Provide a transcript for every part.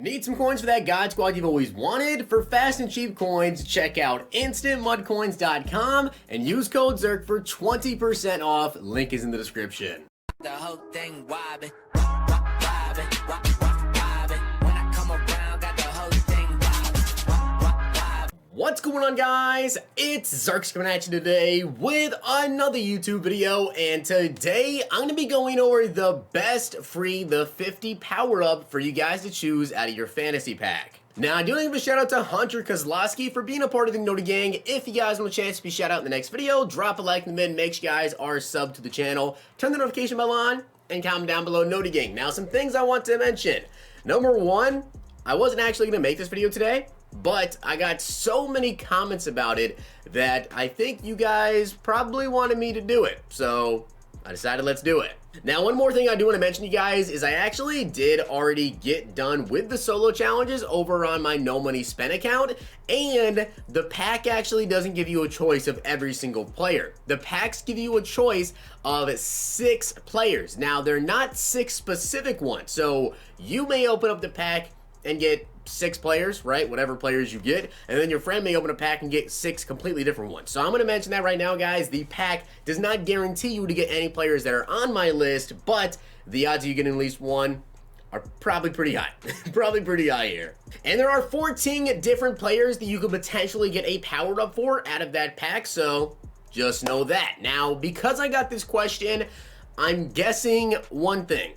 Need some coins for that God Squad you've always wanted? For fast and cheap coins, check out instantmudcoins.com and use code ZERK for 20% off. Link is in the description. The whole thing wobbin', wobbin'. When I come around, got the whole thing wobbin'. What's going on, guys? It's Zirksee coming at you today with another YouTube video, and today I'm going to be going over the best free the 50 power-up for you guys to choose out of your fantasy pack. Now, I do want to give a shout out to Hunter Kozlowski for being a part of the Noti Gang. If you guys want a chance to be shout out in the next video, drop a like in the mid, make sure you guys are subbed to the channel, turn the notification bell on, and comment down below Noti Gang. Now, some things I want to mention. Number one, I wasn't actually going to make this video today, but I got so many comments about it that I think you guys probably wanted me to do it. So I decided let's do it. Now, one more thing I do want to mention, you guys, is I actually did already get done with the solo challenges over on my No Money Spent account, and the pack actually doesn't give you a choice of every single player. The packs give you a choice of 6 players. Now, they're not 6 specific ones, so you may open up the pack and get 6 players, right? Whatever players you get, and then your friend may open a pack and get 6 completely different ones. So I'm going to mention that right now, guys. The pack does not guarantee you to get any players that are on my list, but the odds of you getting at least one are probably pretty high. Probably pretty high here. And there are 14 different players that you could potentially get a powered up for out of that pack, so just know that. Now, because I got this question, I'm guessing one thing.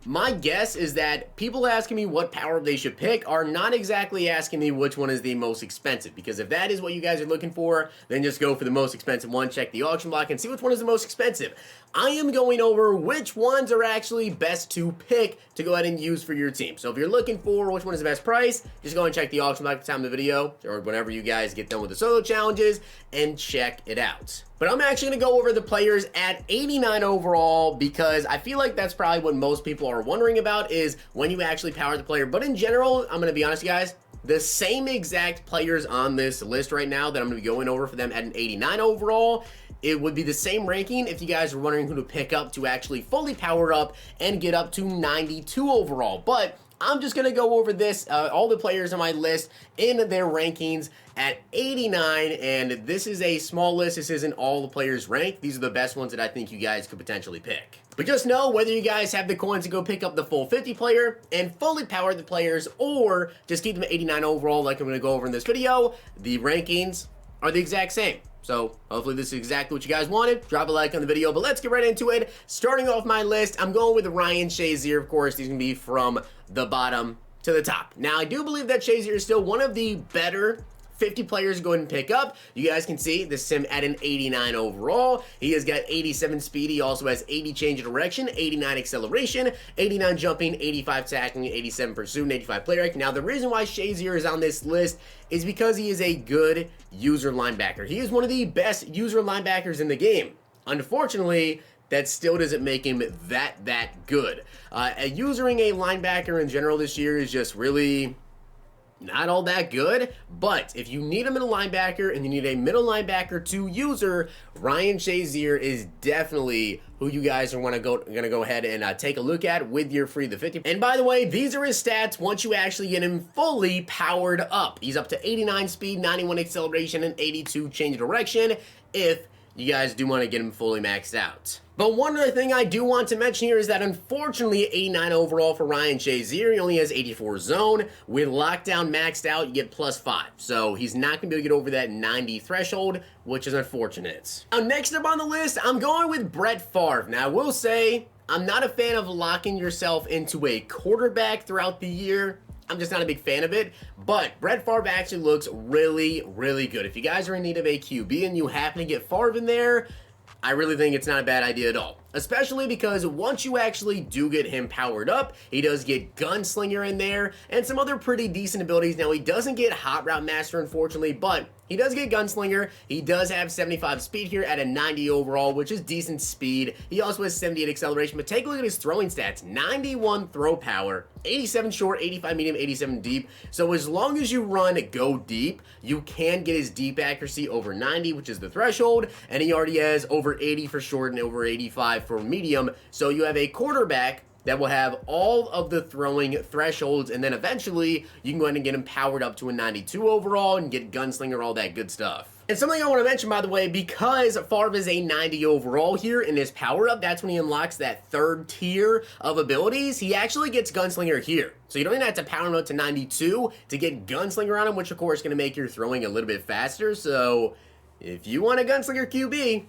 My guess is that people asking me what power-up they should pick are not exactly asking me which one is the most expensive, because if that is what you guys are looking for, then just go for the most expensive one, check the auction block, and see which one is the most expensive. I am going over which ones are actually best to pick to go ahead and use for your team. So if you're looking for which one is the best price, just go and check the auction block at the time of the video, or whenever you guys get done with the solo challenges, and check it out. But I'm actually going to go over the players at 89 overall, because I feel like that's probably what most people are wondering about, is when you actually power the player. But in general, I'm going to be honest, you guys, the same exact players on this list right now that I'm going to be going over for them at an 89 overall, it would be the same ranking if you guys are wondering who to pick up to actually fully power up and get up to 92 overall. But I'm just going to go over this, all the players on my list in their rankings at 89, and this is a small list. This isn't all the players ranked. These are the best ones that I think you guys could potentially pick. But just know, whether you guys have the coins to go pick up the full 50 player and fully power the players, or just keep them at 89 overall like I'm going to go over in this video, the rankings are the exact same. So hopefully this is exactly what you guys wanted. Drop a like on the video, but let's get right into it. Starting off my list, I'm going with Ryan Chazier. Of course, he's going to be from the bottom to the top. Now, I do believe that Chazier is still one of the better 50 players to go ahead and pick up. You guys can see this is him at an 89 overall. He has got 87 speed. He also has 80 change of direction, 89 acceleration, 89 jumping, 85 tackling, 87 pursuit, and 85 play rate. Now, the reason why Chazier is on this list is because he is a good user linebacker. He is one of the best user linebackers in the game. Unfortunately, that still doesn't make him that good. Using a linebacker in general this year is just really not all that good, but if you need a middle linebacker and you need a middle linebacker to user, Ryan Chazier is definitely who you guys are gonna go ahead and take a look at with your free the 50. And by the way, these are his stats once you actually get him fully powered up. He's up to 89 speed, 91 acceleration, and 82 change of direction if you guys do want to get him fully maxed out. But one other thing I do want to mention here is that unfortunately 89 overall for Ryan Chazier, he only has 84 zone. With lockdown maxed out, you get +5. So he's not going to be able to get over that 90 threshold, which is unfortunate. Now, next up on the list, I'm going with Brett Favre. Now, I will say, I'm not a fan of locking yourself into a quarterback throughout the year. I'm just not a big fan of it, but Brett Favre actually looks really, really good. If you guys are in need of a QB and you happen to get Favre in there, I really think it's not a bad idea at all. Especially because once you actually do get him powered up, he does get Gunslinger in there and some other pretty decent abilities. Now, he doesn't get Hot Route Master, unfortunately, but he does get Gunslinger. He does have 75 speed here at a 90 overall, which is decent speed. He also has 78 acceleration, but take a look at his throwing stats. 91 throw power, 87 short, 85 medium, 87 deep. So as long as you run go deep, you can get his deep accuracy over 90, which is the threshold, and he already has over 80 for short and over 85 for medium. So you have a quarterback that will have all of the throwing thresholds, and then eventually you can go ahead and get him powered up to a 92 overall and get Gunslinger, all that good stuff. And something I want to mention, by the way, because Favre is a 90 overall here in his power-up, that's when he unlocks that third tier of abilities. He actually gets Gunslinger here. So you don't even have to power him up to 92 to get Gunslinger on him, which of course is going to make your throwing a little bit faster. So if you want a Gunslinger QB,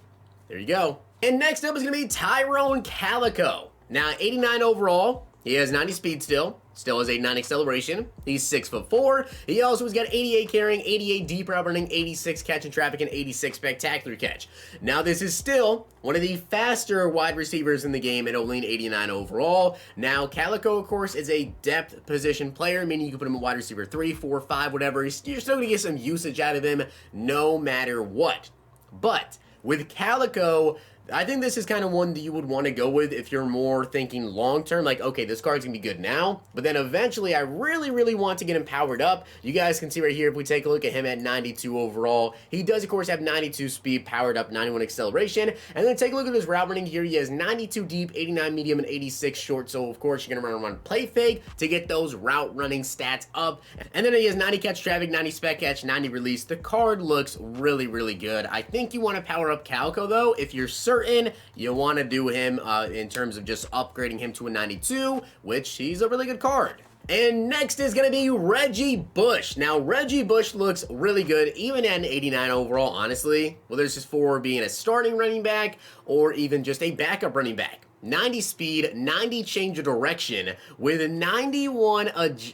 there you go. And next up is going to be Tyrone Calico. Now, 89 overall. He has 90 speed still has 89 acceleration. He's 6'4". He also has got 88 carrying, 88 deep route running, 86 catch in traffic, and 86 spectacular catch. Now, this is still one of the faster wide receivers in the game at only an 89 overall. Now, Calico, of course, is a depth position player, meaning you can put him in wide receiver 3, 4, 5, whatever. You're still going to get some usage out of him no matter what. But with Calico, I think this is kind of one that you would want to go with if you're more thinking long-term, like, okay, this card's going to be good now, but then eventually I really want to get him powered up. You guys can see right here, if we take a look at him at 92 overall, he does, of course, have 92 speed, powered up, 91 acceleration, and then take a look at his route running here. He has 92 deep, 89 medium, and 86 short, so, of course, you're going to run play fake to get those route running stats up, and then he has 90 catch traffic, 90 spec catch, 90 release. The card looks really good. I think you want to power up Calico, though, if you're certain you want to do him in terms of just upgrading him to a 92, which he's a really good card. And next is going to be Reggie Bush. Now, Reggie Bush looks really good, even at an 89 overall, honestly. Whether it's just for being a starting running back or even just a backup running back. 90 speed, 90 change of direction with a 91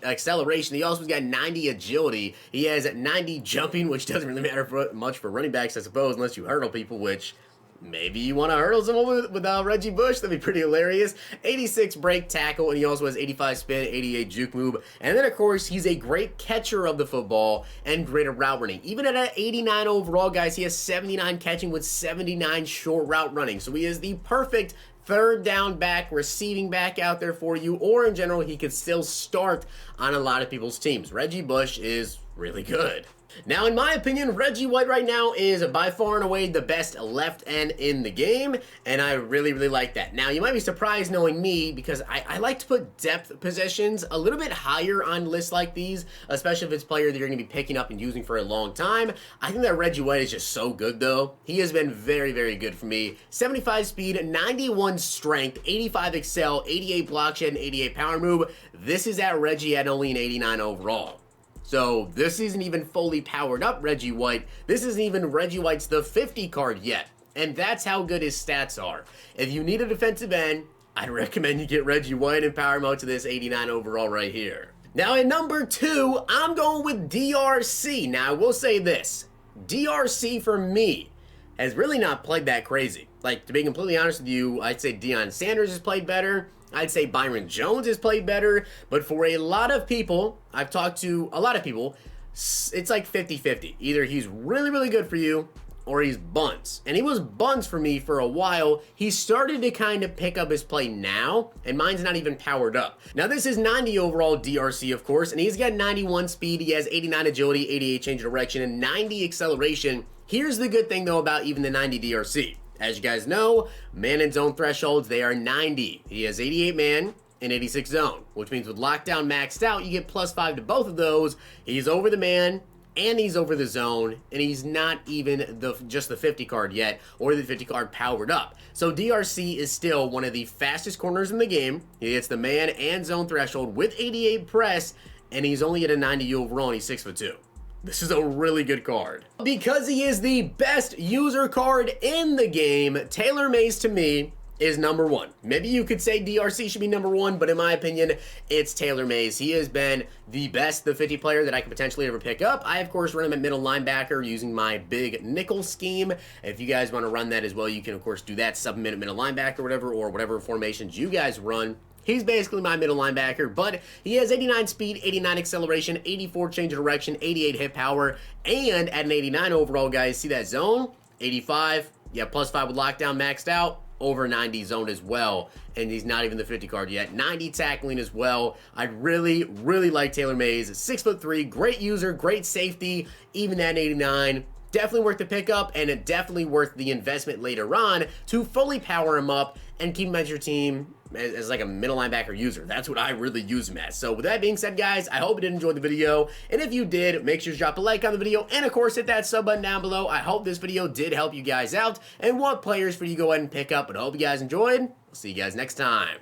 acceleration. He also has got 90 agility. He has 90 jumping, which doesn't really matter much for running backs, I suppose, unless you hurdle people, which maybe you want to hurdle someone with Reggie Bush. That'd be pretty hilarious. 86 break tackle, and he also has 85 spin, 88 juke move. And then, of course, he's a great catcher of the football and great at route running. Even at an 89 overall, guys, he has 79 catching with 79 short route running. So he is the perfect third down back, receiving back out there for you, or in general, he could still start on a lot of people's teams. Reggie Bush is really good. Now, in my opinion, Reggie White right now is by far and away the best left end in the game, and I really like that. Now, you might be surprised knowing me because I like to put depth positions a little bit higher on lists like these, especially if it's a player that you're going to be picking up and using for a long time. I think that Reggie White is just so good, though. He has been very good for me. 75 speed, 91 strength, 85 excel, 88 block shed, and 88 power move. This is at Reggie at only an 89 overall. So this isn't even fully powered up Reggie White. This isn't even Reggie White's the 50 card yet. And that's how good his stats are. If you need a defensive end, I'd recommend you get Reggie White and power mode to this 89 overall right here. Now at number 2, I'm going with DRC. Now I will say this. DRC for me has really not played that crazy. Like, to be completely honest with you, I'd say Deion Sanders has played better. I'd say Byron Jones has played better, but for a lot of people, I've talked to a lot of people, it's like 50-50. Either he's really good for you, or he's buns. And he was buns for me for a while. He started to kind of pick up his play now, and mine's not even powered up. Now, this is 90 overall DRC, of course, and he's got 91 speed, he has 89 agility, 88 change of direction, and 90 acceleration. Here's the good thing, though, about even the 90 DRC. As you guys know, man and zone thresholds, they are 90. He has 88 man and 86 zone, which means with lockdown maxed out, you get +5 to both of those. He's over the man and he's over the zone, and he's not even just the 50 card yet, or the 50 card powered up. So DRC is still one of the fastest corners in the game. He hits the man and zone threshold with 88 press, and he's only at a 90 overall, and he's 6'2". This is a really good card. Because he is the best user card in the game, Taylor Mays, to me, is number 1. Maybe you could say DRC should be number 1, but in my opinion, it's Taylor Mays. He has been the best, the 50 player that I could potentially ever pick up. I, of course, run him at middle linebacker using my big nickel scheme. If you guys want to run that as well, you can, of course, do that sub-minute middle linebacker or whatever formations you guys run. He's basically my middle linebacker, but he has 89 speed, 89 acceleration, 84 change of direction, 88 hit power, and at an 89 overall, guys, see that zone? 85, yeah, +5 with lockdown maxed out, over 90 zone as well, and he's not even the 50 card yet. 90 tackling as well. I really like Taylor Mays. 6'3", great user, great safety, even at 89. definitely worth the pickup, and it definitely worth the investment later on to fully power him up and keep him as your team as like a middle linebacker user. That's what I really use him as. So with that being said, guys, I hope you did enjoy the video, and if you did, make sure to drop a like on the video, and of course hit that sub button down below. I hope this video did help you guys out and what players for you to go ahead and pick up, but I hope you guys enjoyed. We'll see you guys next time.